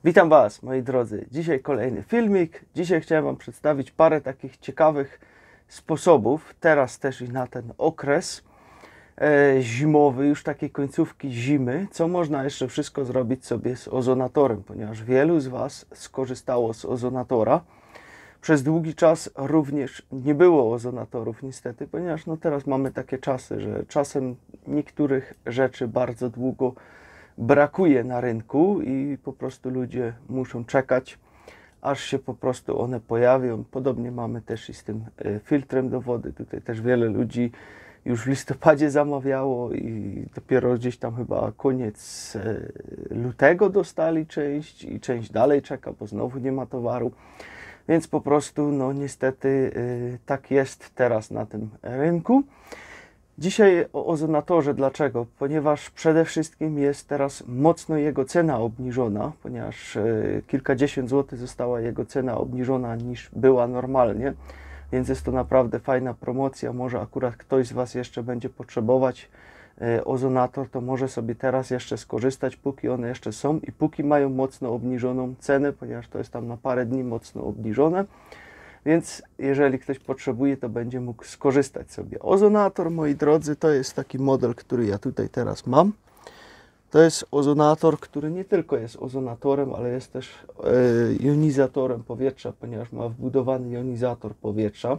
Witam Was, moi drodzy. Dzisiaj kolejny filmik. Dzisiaj chciałem Wam przedstawić parę takich ciekawych sposobów, teraz też i na ten okres zimowy, już takiej końcówki zimy, co można jeszcze wszystko zrobić sobie z ozonatorem, ponieważ wielu z Was skorzystało z ozonatora. Przez długi czas również nie było ozonatorów niestety, ponieważ teraz mamy takie czasy, że czasem niektórych rzeczy bardzo długo brakuje na rynku i po prostu ludzie muszą czekać, aż się po prostu one pojawią. Podobnie mamy też i z tym filtrem do wody. Tutaj też wiele ludzi już w listopadzie zamawiało i dopiero gdzieś tam chyba koniec lutego dostali część i część dalej czeka, bo znowu nie ma towaru. Więc po prostu niestety tak jest teraz na tym rynku. Dzisiaj o ozonatorze. Dlaczego? Ponieważ przede wszystkim jest teraz mocno jego cena obniżona, ponieważ kilkadziesiąt złotych została jego cena obniżona niż była normalnie, więc jest to naprawdę fajna promocja. Może akurat ktoś z Was jeszcze będzie potrzebować ozonator, to może sobie teraz jeszcze skorzystać, póki one jeszcze są i póki mają mocno obniżoną cenę, ponieważ to jest tam na parę dni mocno obniżone. Więc jeżeli ktoś potrzebuje, to będzie mógł skorzystać sobie. Ozonator, moi drodzy, to jest taki model, który ja tutaj teraz mam. To jest ozonator, który nie tylko jest ozonatorem, ale jest też jonizatorem powietrza, ponieważ ma wbudowany jonizator powietrza,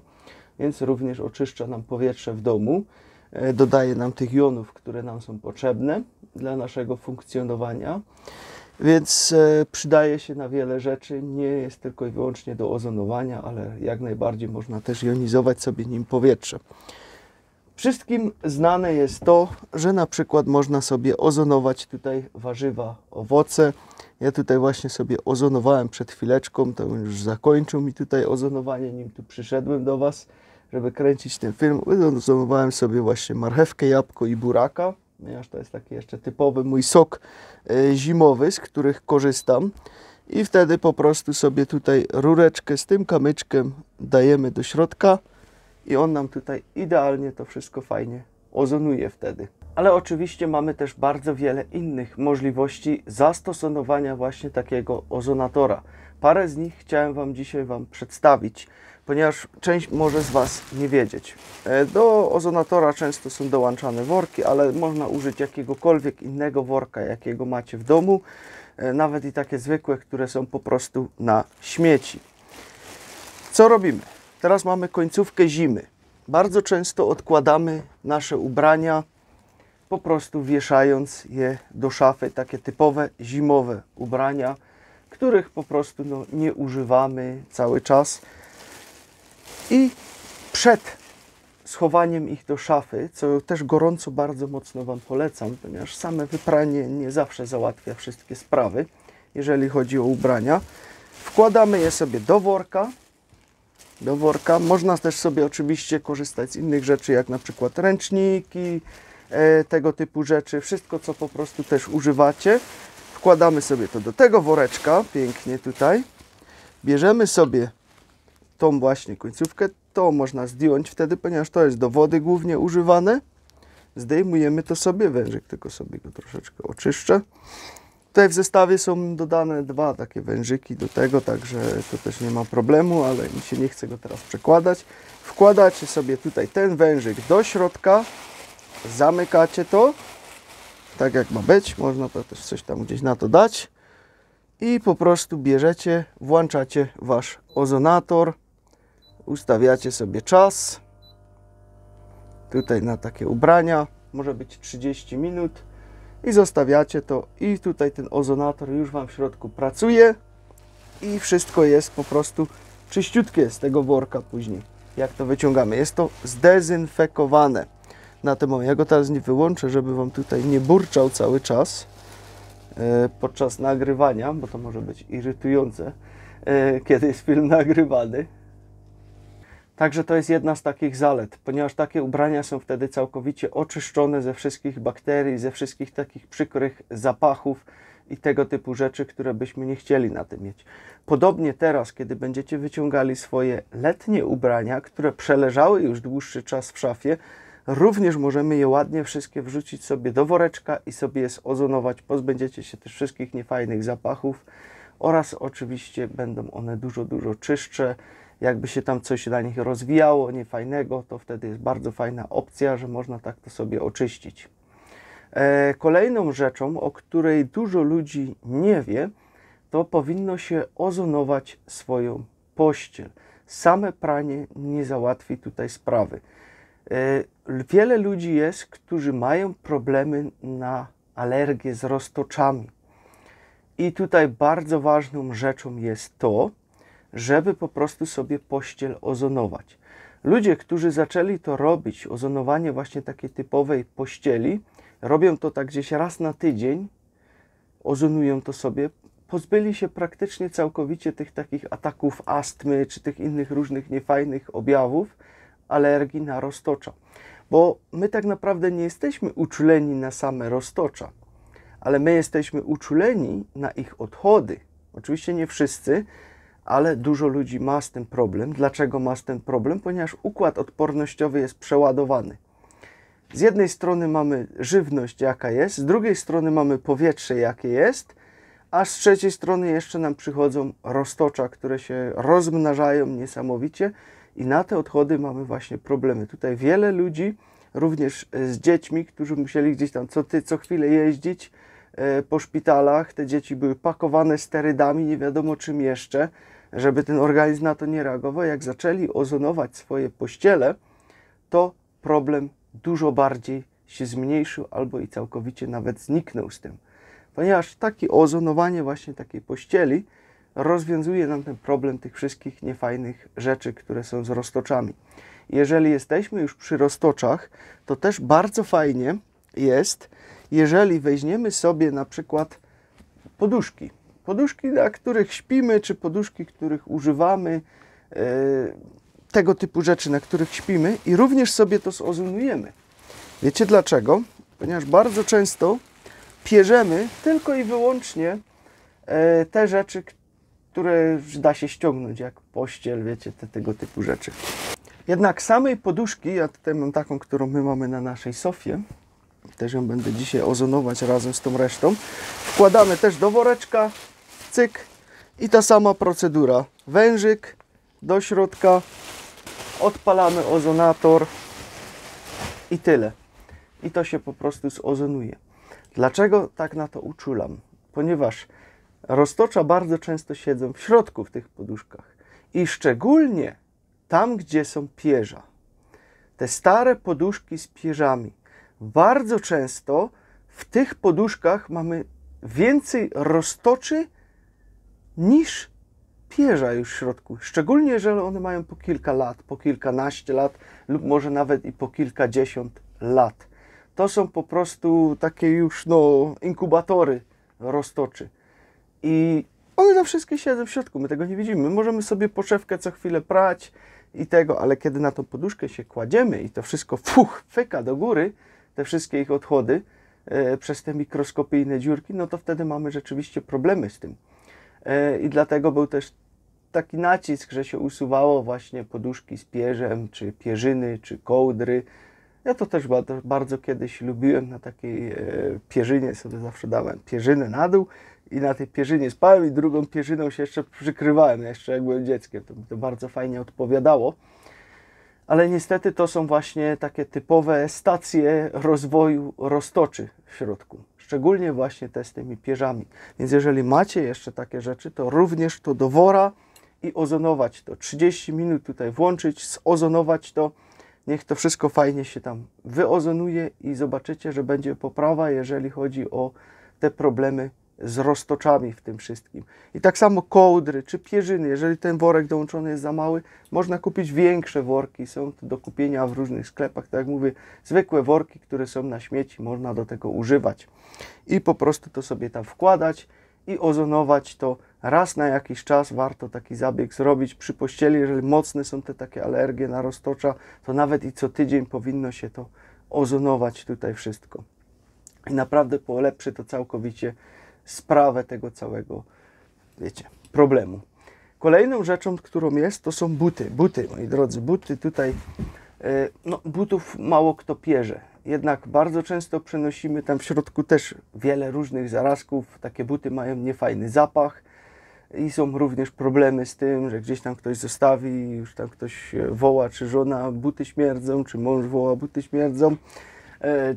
więc również oczyszcza nam powietrze w domu. Dodaje nam tych jonów, które nam są potrzebne dla naszego funkcjonowania. Więc przydaje się na wiele rzeczy, nie jest tylko i wyłącznie do ozonowania, ale jak najbardziej można też jonizować sobie nim powietrze. Wszystkim znane jest to, że na przykład można sobie ozonować tutaj warzywa, owoce. Ja tutaj właśnie sobie ozonowałem przed chwileczką, to już zakończył mi tutaj ozonowanie, nim tu przyszedłem do Was, żeby kręcić ten film. Ozonowałem sobie właśnie marchewkę, jabłko i buraka, ponieważ to jest taki jeszcze typowy mój sok zimowy, z których korzystam. I wtedy po prostu sobie tutaj rureczkę z tym kamyczkiem dajemy do środka i on nam tutaj idealnie to wszystko fajnie ozonuje wtedy. Ale oczywiście mamy też bardzo wiele innych możliwości zastosowania właśnie takiego ozonatora. Parę z nich chciałem Wam dzisiaj przedstawić, ponieważ część może z Was nie wiedzieć. Do ozonatora często są dołączane worki, ale można użyć jakiegokolwiek innego worka, jakiego macie w domu, nawet i takie zwykłe, które są po prostu na śmieci. Co robimy? Teraz mamy końcówkę zimy. Bardzo często odkładamy nasze ubrania, po prostu wieszając je do szafy, takie typowe zimowe ubrania, których po prostu nie używamy cały czas. I przed schowaniem ich do szafy, co też gorąco bardzo mocno Wam polecam, ponieważ same wypranie nie zawsze załatwia wszystkie sprawy, jeżeli chodzi o ubrania, wkładamy je sobie do worka. Można też sobie oczywiście korzystać z innych rzeczy, jak na przykład ręczniki, tego typu rzeczy, wszystko co po prostu też używacie. Wkładamy sobie to do tego woreczka, pięknie tutaj. Bierzemy sobie tą właśnie końcówkę, to można zdjąć wtedy, ponieważ to jest do wody głównie używane. Zdejmujemy to sobie, wężyk tylko sobie go troszeczkę oczyszczę. Tutaj w zestawie są dodane dwa takie wężyki do tego, także to też nie ma problemu, ale mi się nie chce go teraz przekładać. Wkładacie sobie tutaj ten wężyk do środka, zamykacie to, tak jak ma być, można to też coś tam gdzieś na to dać i po prostu bierzecie, włączacie Wasz ozonator, ustawiacie sobie czas, tutaj na takie ubrania, może być 30 minut i zostawiacie to i tutaj ten ozonator już Wam w środku pracuje i wszystko jest po prostu czyściutkie z tego worka później, jak to wyciągamy. Jest to zdezynfekowane. Na tym ja go teraz nie wyłączę, żeby Wam tutaj nie burczał cały czas podczas nagrywania, bo to może być irytujące, kiedy jest film nagrywany. Także to jest jedna z takich zalet, ponieważ takie ubrania są wtedy całkowicie oczyszczone ze wszystkich bakterii, ze wszystkich takich przykrych zapachów i tego typu rzeczy, które byśmy nie chcieli na tym mieć. Podobnie teraz, kiedy będziecie wyciągali swoje letnie ubrania, które przeleżały już dłuższy czas w szafie, również możemy je ładnie wszystkie wrzucić sobie do woreczka i sobie je zozonować. Pozbędziecie się też wszystkich niefajnych zapachów oraz oczywiście będą one dużo czystsze. Jakby się tam coś na nich rozwijało niefajnego, to wtedy jest bardzo fajna opcja, że można tak to sobie oczyścić. Kolejną rzeczą, o której dużo ludzi nie wie, to powinno się ozonować swoją pościel. Same pranie nie załatwi tutaj sprawy. Wiele ludzi jest, którzy mają problemy na alergię z roztoczami. I tutaj bardzo ważną rzeczą jest to, żeby po prostu sobie pościel ozonować. Ludzie, którzy zaczęli to robić, ozonowanie właśnie takiej typowej pościeli, robią to tak gdzieś raz na tydzień, ozonują to sobie, pozbyli się praktycznie całkowicie tych takich ataków astmy, czy tych innych różnych niefajnych objawów alergii na roztocza. Bo my tak naprawdę nie jesteśmy uczuleni na same roztocza, ale my jesteśmy uczuleni na ich odchody. Oczywiście nie wszyscy, ale dużo ludzi ma z tym problem. Dlaczego ma z tym problem? Ponieważ układ odpornościowy jest przeładowany. Z jednej strony mamy żywność jaka jest, z drugiej strony mamy powietrze jakie jest, a z trzeciej strony jeszcze nam przychodzą roztocza, które się rozmnażają niesamowicie i na te odchody mamy właśnie problemy. Tutaj wiele ludzi, również z dziećmi, którzy musieli gdzieś tam co chwilę jeździć po szpitalach, te dzieci były pakowane sterydami, nie wiadomo czym jeszcze, żeby ten organizm na to nie reagował. Jak zaczęli ozonować swoje pościele, to problem dużo bardziej się zmniejszył albo i całkowicie nawet zniknął z tym. Ponieważ takie ozonowanie właśnie takiej pościeli rozwiązuje nam ten problem tych wszystkich niefajnych rzeczy, które są z roztoczami. Jeżeli jesteśmy już przy roztoczach, to też bardzo fajnie jest, jeżeli weźmiemy sobie na przykład poduszki, na których śpimy, czy poduszki, których używamy, tego typu rzeczy, na których śpimy i również sobie to zozonujemy. Wiecie dlaczego? Ponieważ bardzo często pierzemy tylko i wyłącznie te rzeczy, które da się ściągnąć, jak pościel, wiecie, tego typu rzeczy. Jednak samej poduszki, ja tutaj mam taką, którą my mamy na naszej sofie, też ją będę dzisiaj ozonować razem z tą resztą, wkładamy też do woreczka, cyk i ta sama procedura. Wężyk do środka, odpalamy ozonator i tyle. I to się po prostu zozonuje. Dlaczego tak na to uczulam? Ponieważ roztocza bardzo często siedzą w środku w tych poduszkach i szczególnie tam, gdzie są pierza. Te stare poduszki z pierzami. Bardzo często w tych poduszkach mamy więcej roztoczy niż pierza już w środku. Szczególnie jeżeli one mają po kilka lat, po kilkanaście lat lub może nawet i po kilkadziesiąt lat. To są po prostu takie już inkubatory roztoczy. I one tam wszystkie siedzą w środku, my tego nie widzimy. My możemy sobie poszewkę co chwilę prać i tego, ale kiedy na tą poduszkę się kładziemy i to wszystko fyka do góry, te wszystkie ich odchody przez te mikroskopijne dziurki, no to wtedy mamy rzeczywiście problemy z tym. I dlatego był też taki nacisk, że się usuwało właśnie poduszki z pierzem, czy pierzyny, czy kołdry. Ja to też bardzo kiedyś lubiłem na takiej pierzynie, sobie zawsze dałem pierzynę na dół i na tej pierzynie spałem i drugą pierzyną się jeszcze przykrywałem, jeszcze jak byłem dzieckiem. To mi to bardzo fajnie odpowiadało. Ale niestety to są właśnie takie typowe stacje rozwoju roztoczy w środku. Szczególnie właśnie te z tymi pierzami. Więc jeżeli macie jeszcze takie rzeczy, to również to do wora i ozonować to. 30 minut tutaj włączyć, zozonować to. Niech to wszystko fajnie się tam wyozonuje i zobaczycie, że będzie poprawa, jeżeli chodzi o te problemy z roztoczami w tym wszystkim. I tak samo kołdry czy pierzyny, jeżeli ten worek dołączony jest za mały, można kupić większe worki, są to do kupienia w różnych sklepach, tak jak mówię, zwykłe worki, które są na śmieci, można do tego używać. I po prostu to sobie tam wkładać i ozonować to raz na jakiś czas. Warto taki zabieg zrobić przy pościeli, jeżeli mocne są te takie alergie na roztocza, to nawet i co tydzień powinno się to ozonować tutaj wszystko. I naprawdę polepszy to całkowicie sprawę tego całego, wiecie, problemu. Kolejną rzeczą, którą jest, to są buty. Buty, moi drodzy, buty tutaj, butów mało kto pierze. Jednak bardzo często przenosimy tam w środku też wiele różnych zarazków. Takie buty mają niefajny zapach. I są również problemy z tym, że gdzieś tam ktoś zostawi, już tam ktoś woła, czy żona buty śmierdzą, czy mąż woła buty śmierdzą,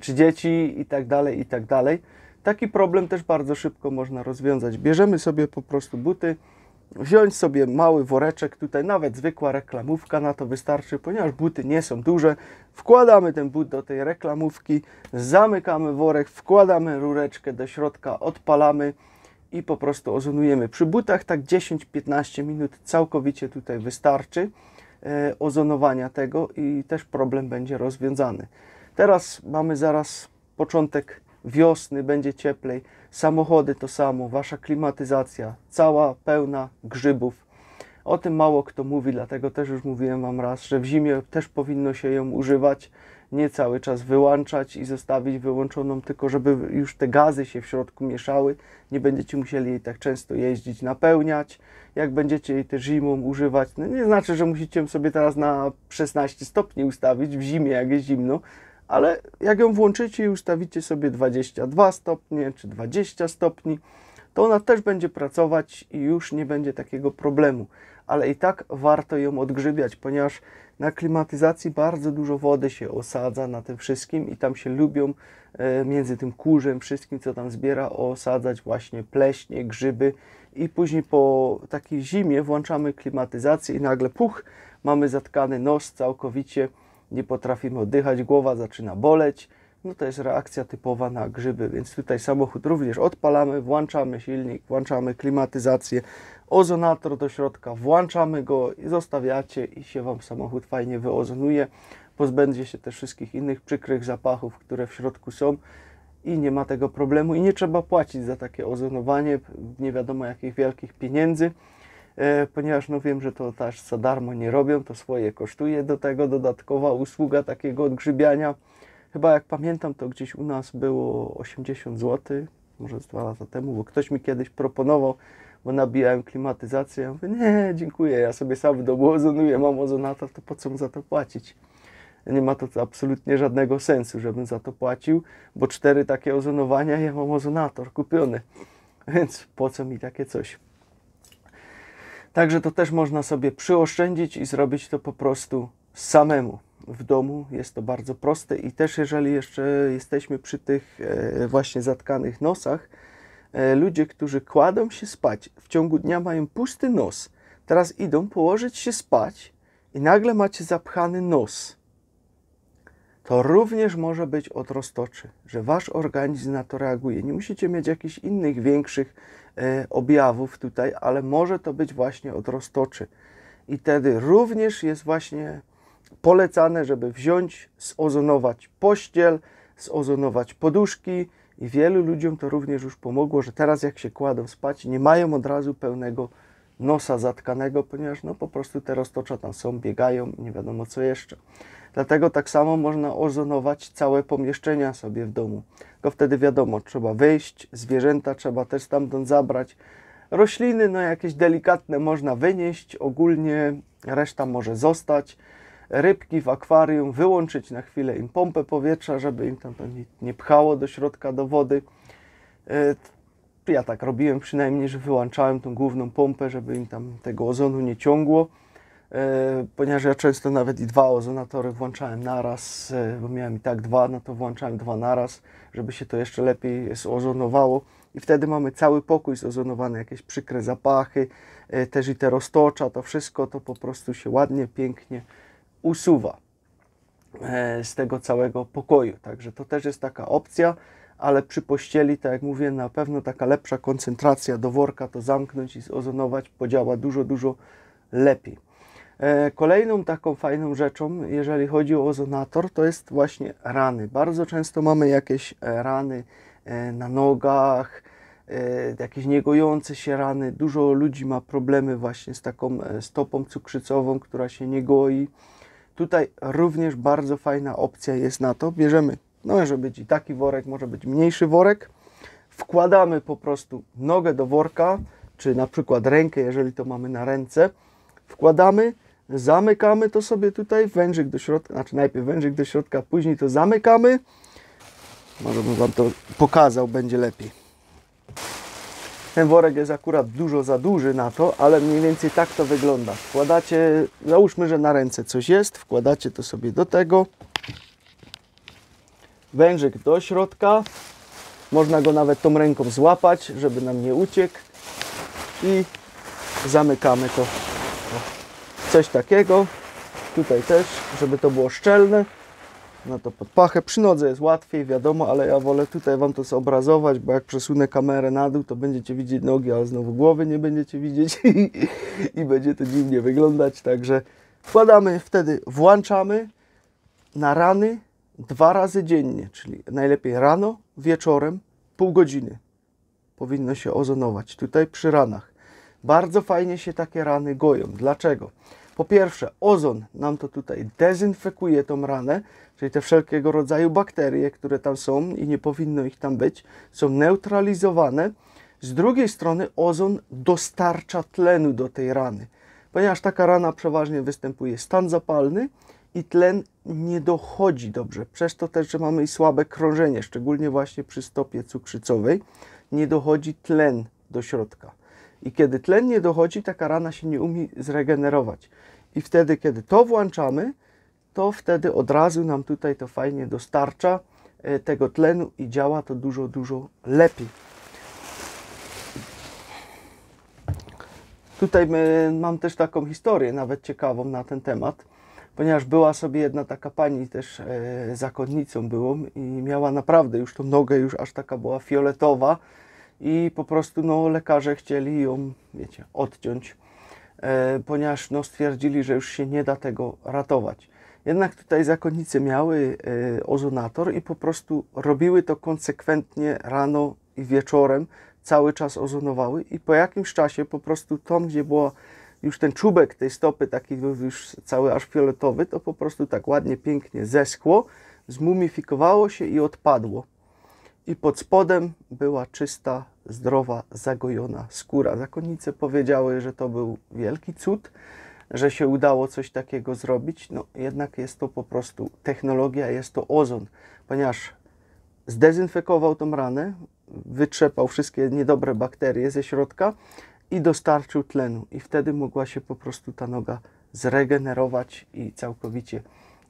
czy dzieci i tak dalej, i tak dalej. Taki problem też bardzo szybko można rozwiązać. Bierzemy sobie po prostu buty, wziąć sobie mały woreczek, tutaj nawet zwykła reklamówka na to wystarczy, ponieważ buty nie są duże. Wkładamy ten but do tej reklamówki, zamykamy worek, wkładamy rureczkę do środka, odpalamy i po prostu ozonujemy. Przy butach tak 10-15 minut całkowicie tutaj wystarczy ozonowania tego i też problem będzie rozwiązany. Teraz mamy zaraz początek wiosny, będzie cieplej, samochody to samo, wasza klimatyzacja cała pełna grzybów. O tym mało kto mówi, dlatego też już mówiłem wam raz, że w zimie też powinno się ją używać, nie cały czas wyłączać i zostawić wyłączoną, tylko żeby już te gazy się w środku mieszały. Nie będziecie musieli jej tak często jeździć, napełniać. Jak będziecie jej też zimą używać, no nie znaczy, że musicie ją sobie teraz na 16 stopni ustawić w zimie, jak jest zimno, ale jak ją włączycie i ustawicie sobie 22 stopnie czy 20 stopni, to ona też będzie pracować i już nie będzie takiego problemu. Ale i tak warto ją odgrzybiać, ponieważ na klimatyzacji bardzo dużo wody się osadza na tym wszystkim i tam się lubią między tym kurzem, wszystkim co tam zbiera, osadzać właśnie pleśnie, grzyby i później po takiej zimie włączamy klimatyzację i nagle puch, mamy zatkany nos całkowicie, nie potrafimy oddychać, głowa zaczyna boleć. No to jest reakcja typowa na grzyby, więc tutaj samochód również odpalamy, włączamy silnik, włączamy klimatyzację, ozonator do środka, włączamy go i zostawiacie i się wam samochód fajnie wyozonuje. Pozbędzie się też wszystkich innych przykrych zapachów, które w środku są i nie ma tego problemu i nie trzeba płacić za takie ozonowanie, nie wiadomo jakich wielkich pieniędzy, ponieważ no wiem, że to też za darmo nie robią, to swoje kosztuje, do tego dodatkowa usługa takiego odgrzybiania. Chyba jak pamiętam, to gdzieś u nas było 80 zł, może z 2 lata temu, bo ktoś mi kiedyś proponował, bo nabijałem klimatyzację. Ja mówię, nie, dziękuję, ja sobie sam w domu ozonuję, mam ozonator, to po co mi za to płacić? Nie ma to absolutnie żadnego sensu, żebym za to płacił, bo 4 takie ozonowania, ja mam ozonator kupiony, więc po co mi takie coś? Także to też można sobie przyoszczędzić i zrobić to po prostu samemu w domu. Jest to bardzo proste i też jeżeli jeszcze jesteśmy przy tych właśnie zatkanych nosach, ludzie, którzy kładą się spać, w ciągu dnia mają pusty nos, teraz idą położyć się spać i nagle macie zapchany nos. To również może być od roztoczy, że wasz organizm na to reaguje. Nie musicie mieć jakichś innych większych objawów tutaj, ale może to być właśnie od roztoczy. I wtedy również jest właśnie polecane, żeby wziąć, zozonować pościel, zozonować poduszki i wielu ludziom to również już pomogło, że teraz jak się kładą spać, nie mają od razu pełnego nosa zatkanego, ponieważ no po prostu te roztocza tam są, biegają i nie wiadomo co jeszcze. Dlatego tak samo można ozonować całe pomieszczenia sobie w domu. Tylko wtedy wiadomo, trzeba wyjść, zwierzęta trzeba też stamtąd zabrać. Rośliny, no jakieś delikatne można wynieść, ogólnie reszta może zostać. Rybki w akwarium, wyłączyć na chwilę im pompę powietrza, żeby im tam to nie pchało do środka, do wody. Ja tak robiłem przynajmniej, że wyłączałem tą główną pompę, żeby im tam tego ozonu nie ciągło. Ponieważ ja często nawet i 2 ozonatory włączałem naraz, bo miałem i tak 2, no to włączałem 2 naraz, żeby się to jeszcze lepiej zozonowało. I wtedy mamy cały pokój zozonowany, jakieś przykre zapachy, też i te roztocza, to wszystko to po prostu się ładnie, pięknie usuwa z tego całego pokoju. Także to też jest taka opcja, ale przy pościeli, tak jak mówię, na pewno taka lepsza koncentracja do worka to zamknąć i zozonować podziała dużo, dużo lepiej. Kolejną taką fajną rzeczą, jeżeli chodzi o ozonator, to jest właśnie rany. Bardzo często mamy jakieś rany na nogach, jakieś niegojące się rany. Dużo ludzi ma problemy właśnie z taką stopą cukrzycową, która się nie goi. Tutaj również bardzo fajna opcja jest na to. Bierzemy, no może być i taki worek, może być mniejszy worek. Wkładamy po prostu nogę do worka, czy na przykład rękę, jeżeli to mamy na ręce. Wkładamy, zamykamy to sobie tutaj, wężyk do środka, znaczy najpierw wężyk do środka, później to zamykamy. Może bym wam to pokazał, będzie lepiej. Ten worek jest akurat dużo za duży na to, ale mniej więcej tak to wygląda. Wkładacie, załóżmy, że na ręce coś jest, wkładacie to sobie do tego. Wężyk do środka. Można go nawet tą ręką złapać, żeby nam nie uciekł. I zamykamy to. Coś takiego. Tutaj też, żeby to było szczelne. No to pod pachę. Przy nodze jest łatwiej, wiadomo, ale ja wolę tutaj Wam to zobrazować, bo jak przesunę kamerę na dół, to będziecie widzieć nogi, ale znowu głowy nie będziecie widzieć i będzie to dziwnie wyglądać. Także wkładamy, wtedy włączamy na rany 2 razy dziennie, czyli najlepiej rano, wieczorem, pół godziny powinno się ozonować tutaj przy ranach. Bardzo fajnie się takie rany goją. Dlaczego? Po pierwsze, ozon nam to tutaj dezynfekuje tą ranę, czyli te wszelkiego rodzaju bakterie, które tam są i nie powinno ich tam być, są neutralizowane. Z drugiej strony ozon dostarcza tlenu do tej rany, ponieważ taka rana przeważnie występuje stan zapalny i tlen nie dochodzi dobrze. Przez to też, że mamy słabe krążenie, szczególnie właśnie przy stopie cukrzycowej, nie dochodzi tlen do środka. I kiedy tlen nie dochodzi, taka rana się nie umie zregenerować. I wtedy, kiedy to włączamy, to wtedy od razu nam tutaj to fajnie dostarcza tego tlenu i działa to dużo, dużo lepiej. Tutaj mam też taką historię, nawet ciekawą na ten temat, ponieważ była sobie jedna taka pani też zakonnicą byłą i miała naprawdę już tą nogę, już aż taka była fioletowa i po prostu no, lekarze chcieli ją, wiecie, odciąć, ponieważ no, stwierdzili, że już się nie da tego ratować. Jednak tutaj zakonnice miały ozonator i po prostu robiły to konsekwentnie rano i wieczorem, cały czas ozonowały i po jakimś czasie po prostu tam, gdzie była już ten czubek tej stopy, taki już cały aż fioletowy, to po prostu tak ładnie, pięknie zeschło, zmumifikowało się i odpadło. I pod spodem była czysta, zdrowa, zagojona skóra. Zakonnice powiedziały, że to był wielki cud, że się udało coś takiego zrobić. No jednak jest to po prostu technologia, jest to ozon, ponieważ zdezynfekował tą ranę, wytrzepał wszystkie niedobre bakterie ze środka i dostarczył tlenu. I wtedy mogła się po prostu ta noga zregenerować i całkowicie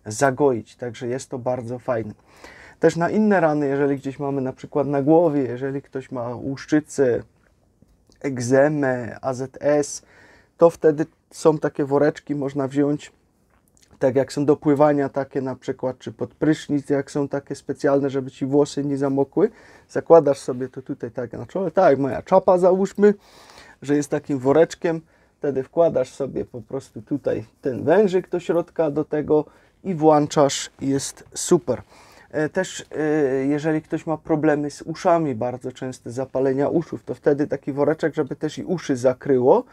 zagoić. Także jest to bardzo fajne. Też na inne rany, jeżeli gdzieś mamy na przykład na głowie, jeżeli ktoś ma łuszczycę, egzemę, AZS, to wtedy są takie woreczki, można wziąć, tak jak są do pływania takie na przykład, czy pod prysznic, jak są takie specjalne, żeby Ci włosy nie zamokły. Zakładasz sobie to tutaj tak na czole, tak jak moja czapa załóżmy, że jest takim woreczkiem. Wtedy wkładasz sobie po prostu tutaj ten wężyk do środka do tego i włączasz i jest super. Też jeżeli ktoś ma problemy z uszami, bardzo częste zapalenia uszów, to wtedy taki woreczek, żeby też i uszy zakryło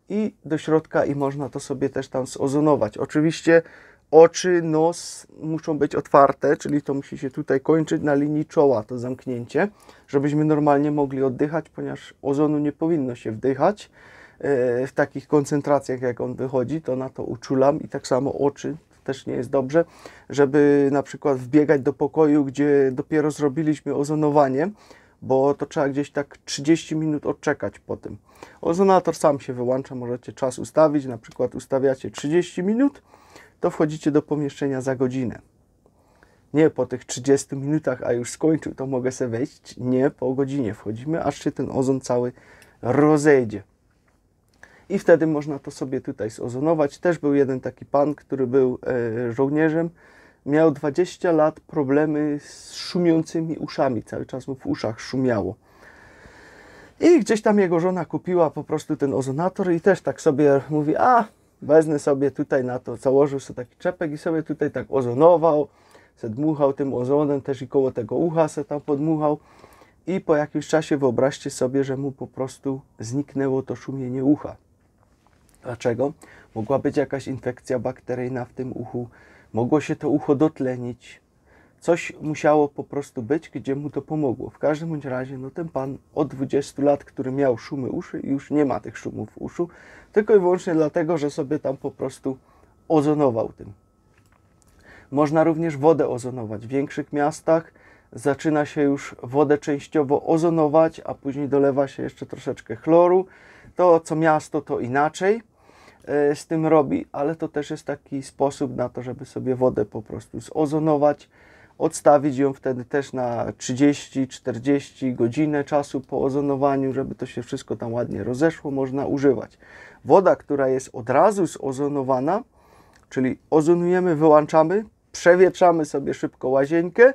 i do środka i można to sobie też tam zozonować. Oczywiście oczy, nos muszą być otwarte, czyli to musi się tutaj kończyć na linii czoła, to zamknięcie, żebyśmy normalnie mogli oddychać, ponieważ ozonu nie powinno się wdychać w takich koncentracjach, jak on wychodzi, to na to uczulam i tak samo oczy. Też nie jest dobrze, żeby na przykład wbiegać do pokoju, gdzie dopiero zrobiliśmy ozonowanie, bo to trzeba gdzieś tak 30 minut odczekać po tym. Ozonator sam się wyłącza, możecie czas ustawić, na przykład ustawiacie 30 minut, to wchodzicie do pomieszczenia za godzinę. Nie po tych 30 minutach, a już skończył, to mogę sobie wejść. Nie, po godzinie wchodzimy, aż się ten ozon cały rozejdzie. I wtedy można to sobie tutaj zozonować. Też był jeden taki pan, który był żołnierzem. Miał 20 lat problemy z szumiącymi uszami. Cały czas mu w uszach szumiało. I gdzieś tam jego żona kupiła po prostu ten ozonator i też tak sobie mówi, a wezmę sobie tutaj na to, założył sobie taki czepek i sobie tutaj tak ozonował, se dmuchał tym ozonem, też i koło tego ucha se tam podmuchał. I po jakimś czasie wyobraźcie sobie, że mu po prostu zniknęło to szumienie ucha. Dlaczego? Mogła być jakaś infekcja bakteryjna w tym uchu, mogło się to ucho dotlenić. Coś musiało po prostu być, gdzie mu to pomogło. W każdym bądź razie, no ten pan od 20 lat, który miał szumy uszy, już nie ma tych szumów w uszu, tylko i wyłącznie dlatego, że sobie tam po prostu ozonował tym. Można również wodę ozonować. W większych miastach zaczyna się już wodę częściowo ozonować, a później dolewa się jeszcze troszeczkę chloru. To co miasto to inaczej z tym robi, ale to też jest taki sposób na to, żeby sobie wodę po prostu zozonować, odstawić ją wtedy też na 30-40 godzinę czasu po ozonowaniu, żeby to się wszystko tam ładnie rozeszło, można używać. Woda, która jest od razu zozonowana, czyli ozonujemy, wyłączamy, przewietrzamy sobie szybko łazienkę,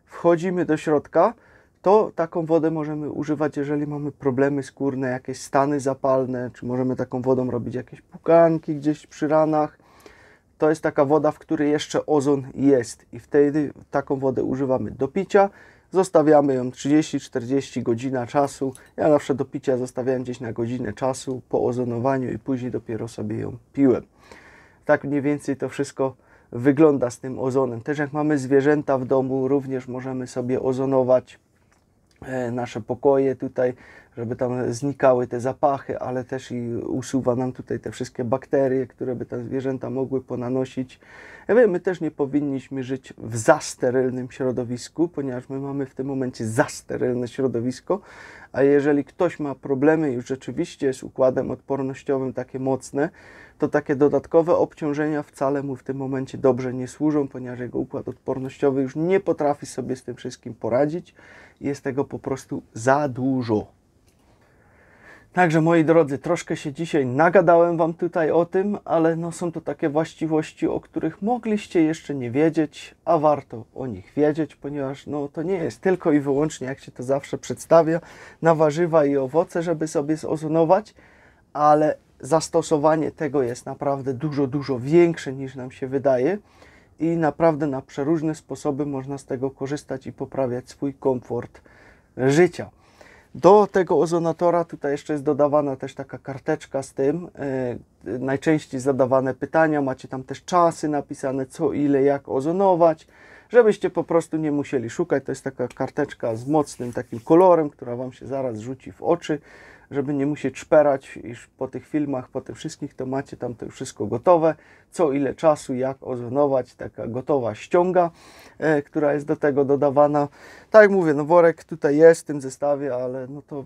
wchodzimy do środka, to taką wodę możemy używać, jeżeli mamy problemy skórne, jakieś stany zapalne, czy możemy taką wodą robić jakieś pukanki gdzieś przy ranach. To jest taka woda, w której jeszcze ozon jest i wtedy taką wodę używamy do picia. Zostawiamy ją 30-40 godzin czasu. Ja zawsze do picia zostawiałem gdzieś na godzinę czasu po ozonowaniu i później dopiero sobie ją piłem. Tak mniej więcej to wszystko wygląda z tym ozonem. Też jak mamy zwierzęta w domu, również możemy sobie ozonować nasze pokoje tutaj, żeby tam znikały te zapachy, ale też i usuwa nam tutaj te wszystkie bakterie, które by te zwierzęta mogły ponanosić. Ja wiem, my też nie powinniśmy żyć w za sterylnym środowisku, ponieważ my mamy w tym momencie za sterylne środowisko, a jeżeli ktoś ma problemy już rzeczywiście z układem odpornościowym takie mocne, to takie dodatkowe obciążenia wcale mu w tym momencie dobrze nie służą, ponieważ jego układ odpornościowy już nie potrafi sobie z tym wszystkim poradzić i jest tego po prostu za dużo. Także moi drodzy, troszkę się dzisiaj nagadałem Wam tutaj o tym, ale no są to takie właściwości, o których mogliście jeszcze nie wiedzieć, a warto o nich wiedzieć, ponieważ no, to nie jest tylko i wyłącznie, jak się to zawsze przedstawia, na warzywa i owoce, żeby sobie zozonować, ale zastosowanie tego jest naprawdę dużo większe niż nam się wydaje i naprawdę na przeróżne sposoby można z tego korzystać i poprawiać swój komfort życia. Do tego ozonatora tutaj jeszcze jest dodawana też taka karteczka z tym, najczęściej zadawane pytania, macie tam też czasy napisane, co, ile, jak ozonować, żebyście po prostu nie musieli szukać. To jest taka karteczka z mocnym takim kolorem, która Wam się zaraz rzuci w oczy, żeby nie musieć szperać, iż po tych filmach, po tych wszystkich, to macie tam to już wszystko gotowe, co, ile czasu, jak ozonować, taka gotowa ściąga, która jest do tego dodawana. Tak jak mówię, no worek tutaj jest w tym zestawie, ale no to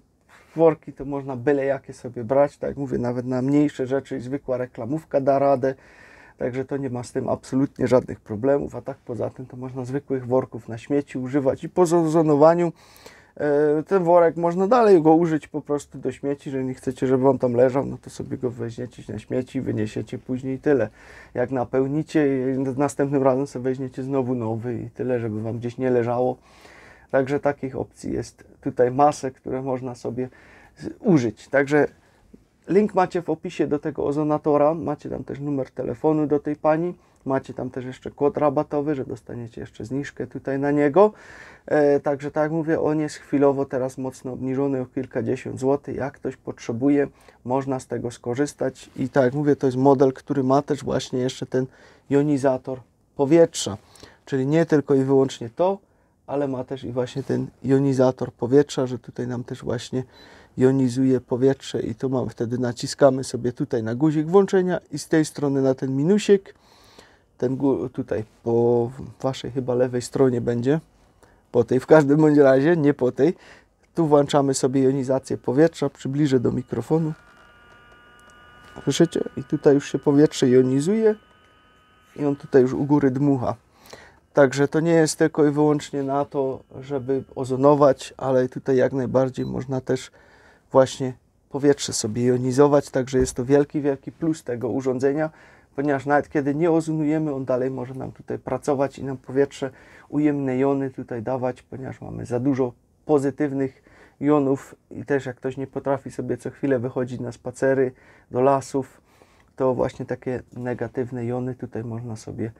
worki to można byle jakie sobie brać, tak jak mówię, nawet na mniejsze rzeczy i zwykła reklamówka da radę, także to nie ma z tym absolutnie żadnych problemów, a tak poza tym to można zwykłych worków na śmieci używać i po ozonowaniu ten worek można dalej go użyć po prostu do śmieci, jeżeli nie chcecie, żeby Wam tam leżał, no to sobie go weźmiecie na śmieci, wyniesiecie później tyle. Jak napełnicie i następnym razem sobie weźmiecie znowu nowy i tyle, żeby Wam gdzieś nie leżało. Także takich opcji jest tutaj masę, które można sobie użyć. Także link macie w opisie do tego ozonatora, macie tam też numer telefonu do tej pani. Macie tam też jeszcze kod rabatowy, że dostaniecie jeszcze zniżkę tutaj na niego. Także tak jak mówię, on jest chwilowo teraz mocno obniżony o kilkadziesiąt złotych. Jak ktoś potrzebuje, można z tego skorzystać. I tak jak mówię, to jest model, który ma też właśnie jeszcze ten jonizator powietrza. Czyli nie tylko i wyłącznie to, ale ma też i właśnie ten jonizator powietrza, że tutaj nam też właśnie jonizuje powietrze i to mamy, wtedy naciskamy sobie tutaj na guzik włączenia i z tej strony na ten minusik. Ten tutaj po Waszej chyba lewej stronie będzie, po tej w każdym bądź razie, nie po tej. Tu włączamy sobie jonizację powietrza, przybliżę do mikrofonu. Słyszycie? I tutaj już się powietrze jonizuje i on tutaj już u góry dmucha. Także to nie jest tylko i wyłącznie na to, żeby ozonować, ale tutaj jak najbardziej można też właśnie powietrze sobie jonizować, także jest to wielki plus tego urządzenia, ponieważ nawet kiedy nie ozonujemy, on dalej może nam tutaj pracować i nam powietrze, ujemne jony tutaj dawać, ponieważ mamy za dużo pozytywnych jonów i też jak ktoś nie potrafi sobie co chwilę wychodzić na spacery do lasów, to właśnie takie negatywne jony tutaj można sobie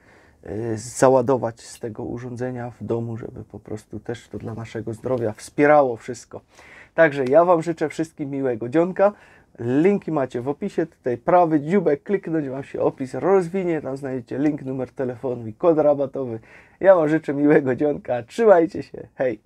załadować z tego urządzenia w domu, żeby po prostu też to dla naszego zdrowia wspierało wszystko. Także ja Wam życzę wszystkim miłego dzionka. Linki macie w opisie, tutaj prawy dziubek, kliknąć Wam się opis rozwinie, tam znajdziecie link, numer telefonu i kod rabatowy. Ja Wam życzę miłego dzionka, trzymajcie się, hej!